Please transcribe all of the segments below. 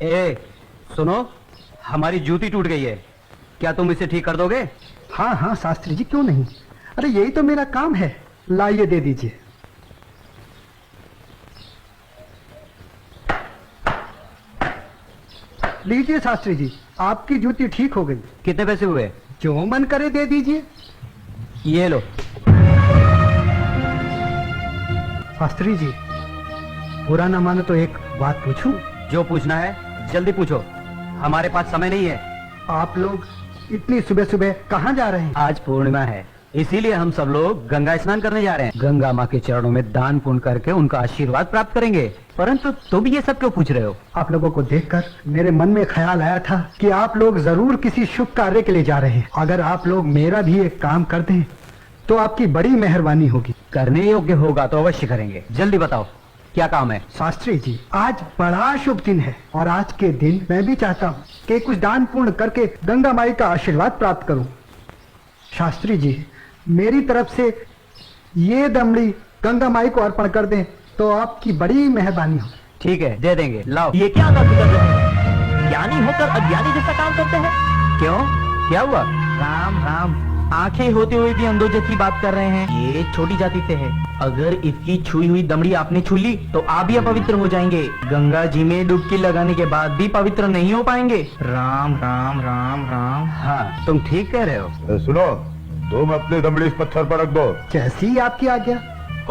ए, सुनो, हमारी जूती टूट गई है, क्या तुम इसे ठीक कर दोगे? हाँ हाँ शास्त्री जी, क्यों नहीं। अरे यही तो मेरा काम है। लाइए, दे दीजिए। लीजिए शास्त्री जी, आपकी जूती ठीक हो गई। कितने पैसे हुए? जो मन करे दे दीजिए। ये लो। शास्त्री जी, बुरा न मानो तो एक बात पूछूं? जो पूछना है जल्दी पूछो, हमारे पास समय नहीं है। आप लोग इतनी सुबह सुबह कहाँ जा रहे हैं? आज पूर्णिमा है, इसीलिए हम सब लोग गंगा स्नान करने जा रहे हैं। गंगा माँ के चरणों में दान पुण्य करके उनका आशीर्वाद प्राप्त करेंगे। परंतु तुम ये सब क्यों पूछ रहे हो? आप लोगों को देखकर मेरे मन में ख्याल आया था कि आप लोग जरूर किसी शुभ कार्य के लिए जा रहे हैं। अगर आप लोग मेरा भी एक काम कर दें तो आपकी बड़ी मेहरबानी होगी। करने योग्य होगा तो अवश्य करेंगे। जल्दी बताओ क्या काम है? शास्त्री जी, आज बड़ा शुभ दिन है और आज के दिन मैं भी चाहता हूँ कि कुछ दान पुण्य करके गंगा माई का आशीर्वाद प्राप्त करूँ। शास्त्री जी, मेरी तरफ से ये दमड़ी गंगा माई को अर्पण कर दें तो आपकी बड़ी मेहरबानी हो। ठीक है, दे देंगे। लाओ। ये क्या बात कर रहे हैं? ज्ञानी होकर अज्ञानी जैसा काम करते हैं। क्यों, क्या हुआ? राम राम, आंखें होते हुए भी अंधों जैसी बात कर रहे हैं। ये छोटी जाति से है। अगर इसकी छुई हुई दमड़ी आपने छू ली तो आप भी अपवित्र हो जाएंगे। गंगा जी में डुबकी लगाने के बाद भी पवित्र नहीं हो पाएंगे। राम राम राम राम। हाँ, तुम ठीक कह रहे हो। सुनो, तुम अपनी दमड़ी इस पत्थर पर रख दो। जैसी आपकी आज्ञा।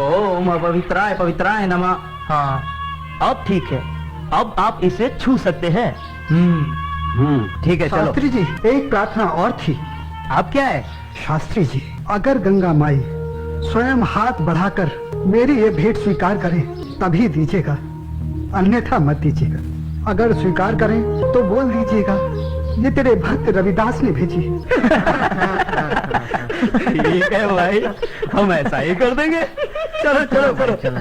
ओम अपवित्राय पवित्राय नमः। हाँ, अब ठीक है, अब आप इसे छू सकते हैं। ठीक है, चलो। शास्त्री जी, एक प्रार्थना और थी। आप क्या है? शास्त्री जी, अगर गंगा माई स्वयं हाथ बढ़ाकर मेरी ये भेंट स्वीकार करें तभी दीजिएगा, अन्यथा मत दीजिएगा। अगर स्वीकार करें तो बोल दीजिएगा ये तेरे भक्त रविदास ने भेजी। ठीक है भाई, हम ऐसा ही कर देंगे। चलो चलो चलो।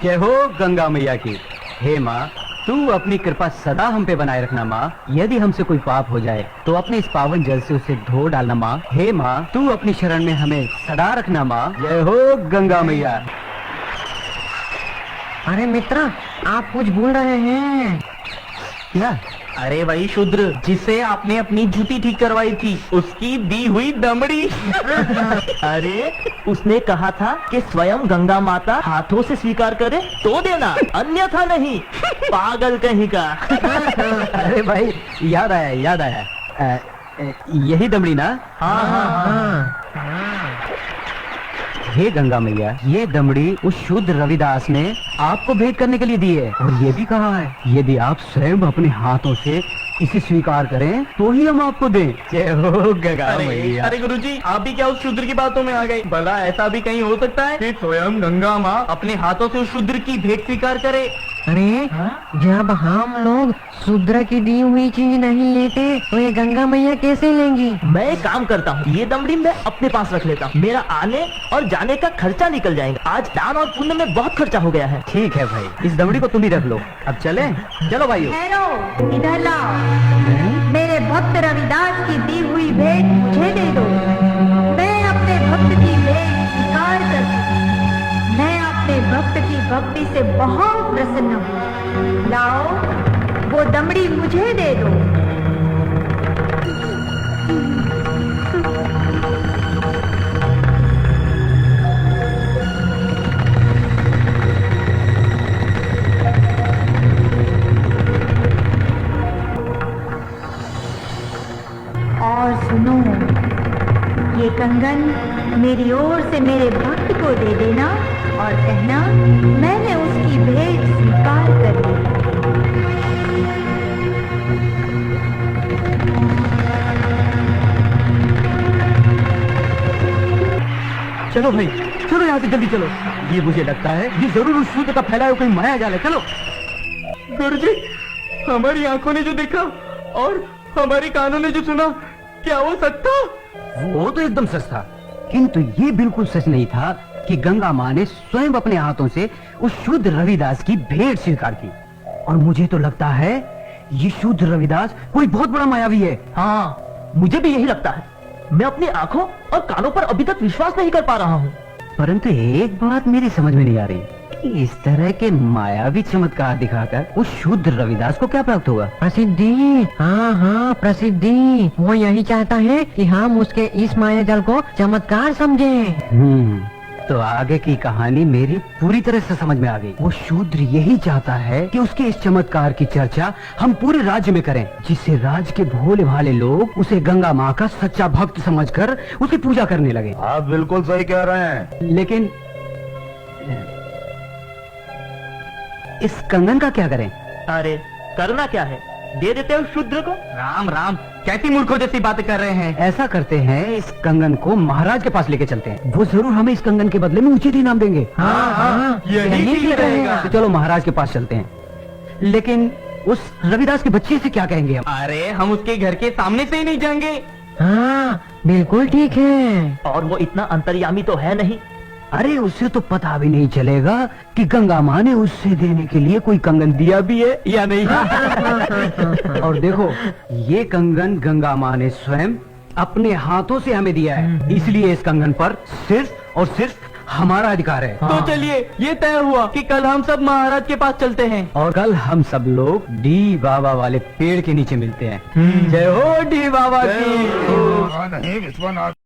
जय हो गंगा मैया की। हे माँ, तू अपनी कृपा सदा हम पे बनाए रखना माँ। यदि हमसे कोई पाप हो जाए तो अपने इस पावन जल से उसे धो डालना माँ। हे माँ, तू अपनी शरण में हमें सदा रखना माँ। जय हो गंगा मैया। अरे मित्र, आप कुछ भूल रहे हैं। क्या? अरे वही शूद्र जिसे आपने अपनी जूती ठीक करवाई थी, उसकी दी हुई दमड़ी। अरे उसने कहा था कि स्वयं गंगा माता हाथों से स्वीकार करे तो देना, अन्यथा नहीं। पागल कहीं का। अरे भाई, याद आया याद आया। यही दमड़ी ना? हाँ हाँ हाँ। हे गंगा मैया, ये दमड़ी उस शुद्ध रविदास ने आपको भेंट करने के लिए दी है और ये भी कहा है यदि आप स्वयं अपने हाथों से इसे स्वीकार करें तो ही हम आपको दें। जय हो गंगा मैया। अरे गुरुजी, आप भी क्या उस शूद्र की बातों में आ गए? भला ऐसा भी कहीं हो सकता है कि स्वयं गंगा माँ अपने हाथों से उस शूद्र की भेंट स्वीकार करे? अरे जब हम लोग शूद्र की दी हुई चीज नहीं लेते तो ये गंगा मैया कैसे लेंगी? मैं एक काम करता हूँ, ये दमड़ी मैं अपने पास रख लेता हूँ। मेरा आने और जाने का खर्चा निकल जाएगा। आज दान और पुण्य में बहुत खर्चा हो गया है। ठीक है भाई, इस दमड़ी को तुम ही रख लो। अब चले? चलो भाइयों। ठहरो, इधर लाओ। मेरे भक्त रविदास की दी हुई भेंट मुझे दे दो। मैं अपने भक्त की भेंट स्वीकार करती हूँ। मैं अपने भक्त की भक्ति से बहुत प्रसन्न हूँ। लाओ, वो दमड़ी मुझे दे दो। और सुनो, ये कंगन मेरी ओर से मेरे भक्त को दे देना और कहना मैंने उसकी भेंट स्वीकार कर ली। चलो भाई, चलो यहाँ से जल्दी चलो। ये मुझे लगता है ये जरूर उस शूद्र का फैलाया हुआ कोई माया जाल है। चलो। गुरुजी, हमारी आंखों ने जो देखा और हमारी कानों ने जो सुना, क्या वो सच था? वो तो एकदम सच था, किंतु ये बिल्कुल सच नहीं था कि गंगा माँ ने स्वयं अपने हाथों से उस शुद्ध रविदास की भेंट स्वीकार की। और मुझे तो लगता है ये शूद्र रविदास कोई बहुत बड़ा मायावी है। हाँ, मुझे भी यही लगता है। मैं अपनी आंखों और कानों पर अभी तक विश्वास नहीं कर पा रहा हूँ। परंतु एक बात मेरी समझ में नहीं आ रही कि इस तरह के मायावी चमत्कार दिखाकर उस शूद्र रविदास को क्या प्राप्त होगा। प्रसिद्धि, हाँ हाँ प्रसिद्धि। वो यही चाहता है कि हम उसके इस माया जल को चमत्कार समझें। तो आगे की कहानी मेरी पूरी तरह से समझ में आ गई। वो शूद्र यही चाहता है कि उसके इस चमत्कार की चर्चा हम पूरे राज्य में करें, जिससे राज्य के भोले भाले लोग उसे गंगा माँ का सच्चा भक्त समझकर उसकी पूजा करने लगे। आप बिल्कुल सही कह रहे हैं। लेकिन इस कंगन का क्या करें? अरे करना क्या है, दे देते हो शूद्र को। राम राम, कैसी मूर्खों जैसी बातें कर रहे हैं। ऐसा करते हैं, इस कंगन को महाराज के पास लेके चलते हैं। वो जरूर हमें इस कंगन के बदले में उचित इनाम देंगे। हाँ, यही ठीक रहेगा। तो चलो महाराज के पास चलते हैं। लेकिन उस रविदास के बच्चे से क्या कहेंगे हम? अरे हम उसके घर के सामने से ही नहीं जाएंगे। हाँ बिल्कुल ठीक है। और वो इतना अंतर्यामी तो है नहीं। अरे उसे तो पता भी नहीं चलेगा कि गंगा माँ ने उससे देने के लिए कोई कंगन दिया भी है या नहीं। और देखो, ये कंगन गंगा माँ ने स्वयं अपने हाथों से हमें दिया है, इसलिए इस कंगन पर सिर्फ और सिर्फ हमारा अधिकार है। तो चलिए, ये तय हुआ कि कल हम सब महाराज के पास चलते हैं। और कल हम सब लोग डी बाबा वाले पेड़ के नीचे मिलते हैं। जय हो डी बाबा की। नहीं विश्वनाथ।